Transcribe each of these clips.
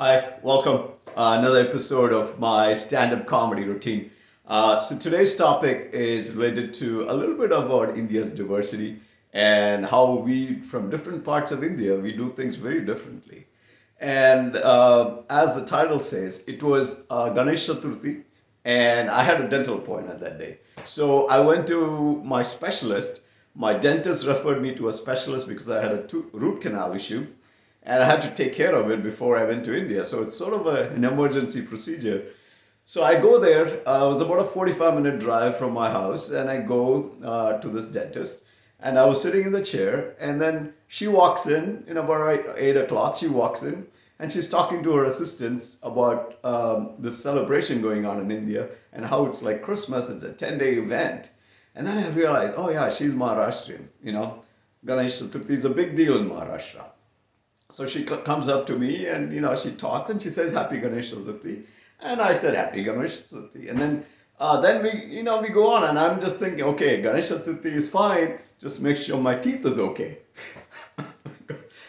Hi, welcome. Another episode of my stand-up comedy routine. So today's topic is related to a little bit about India's diversity and how we, from different parts of India, we do things very differently. And as the title says, it was Ganesh Chaturthi, and I had a dental appointment that day. So I went to my specialist. My dentist referred me to a specialist because I had a root canal issue and I had to take care of it before I went to India. So it's sort of an emergency procedure. So I go there. It was about a 45-minute drive from my house, and I go to this dentist. And I was sitting in the chair, and then she walks in about 8 o'clock. She walks in, and she's talking to her assistants about this celebration going on in India and how it's like Christmas. It's a 10-day event. And then I realized, oh yeah, she's Maharashtrian. Ganesh Chaturthi is a big deal in Maharashtra. So she comes up to me and she talks and she says Happy Ganesh Chaturthi, and I said Happy Ganesh Chaturthi, and then we go on, and I'm just thinking, okay, Ganesh Chaturthi is fine, just make sure my teeth is okay,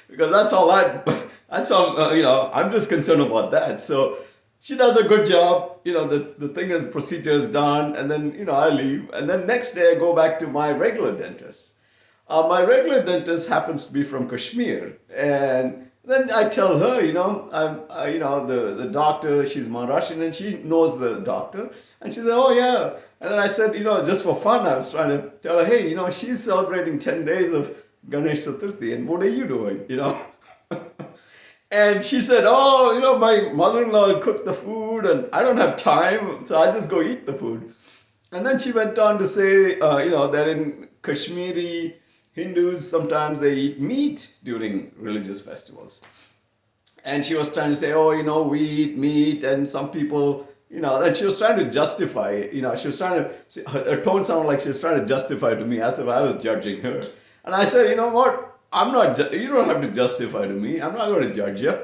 because that's all I'm just concerned about that. So she does a good job. The thing is, procedure is done, and then I leave, and then next day I go back to my regular dentist. My regular dentist happens to be from Kashmir, and then I tell her, the doctor, she's Maharashtrian, and she knows the doctor, and she said, oh yeah, and then I said, just for fun, I was trying to tell her, hey, she's celebrating 10 days of Ganesh Chaturthi, and what are you doing, And she said, oh, my mother-in-law cooked the food, and I don't have time, so I just go eat the food. And then she went on to say, that in Kashmiri Hindus, sometimes they eat meat during religious festivals. And she was trying to say, oh, we eat meat, and some people, that she was trying to justify, she was trying to, her tone sounded like she was trying to justify to me as if I was judging her. And I said, you know what? You don't have to justify to me. I'm not going to judge you.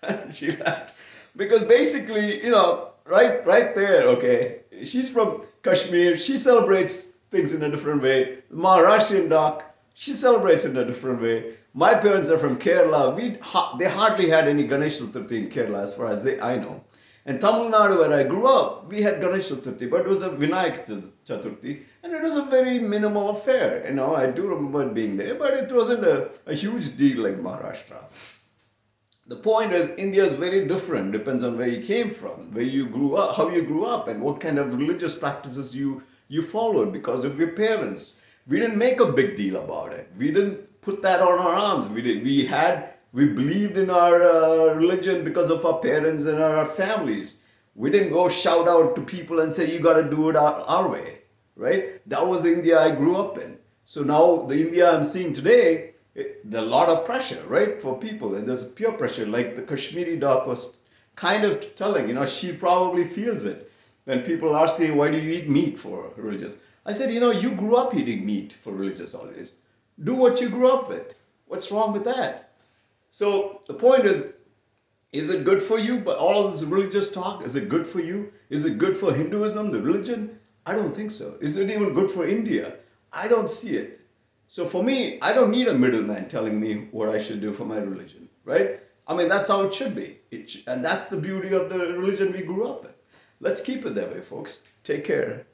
And she laughed. Because basically, right there, okay, she's from Kashmir. She celebrates things in a different way. The Maharashtrian doc, she celebrates in a different way. My parents are from Kerala. They hardly had any Ganesh Chaturthi in Kerala as far as I know. In Tamil Nadu, where I grew up, we had Ganesh Chaturthi, but it was a Vinayak Chaturthi, and it was a very minimal affair. I do remember it being there, but it wasn't a huge deal like Maharashtra. The point is, India is very different, depends on where you came from, where you grew up, how you grew up, and what kind of religious practices you followed because of your parents. We didn't make a big deal about it. We didn't put that on our arms. We believed in our religion because of our parents and our families. We didn't go shout out to people and say, you got to do it our way, right? That was the India I grew up in. So now the India I'm seeing today, there's a lot of pressure, right, for people. And there's pure pressure, like the Kashmiri doc was kind of telling, she probably feels it. When people ask me, why do you eat meat for religious? I said, you grew up eating meat for religious holidays. Do what you grew up with. What's wrong with that? So the point is it good for you? But all of this religious talk, is it good for you? Is it good for Hinduism, the religion? I don't think so. Is it even good for India? I don't see it. So for me, I don't need a middleman telling me what I should do for my religion, right? I mean, that's how it should be. And that's the beauty of the religion we grew up with. Let's keep it that way, folks. Take care.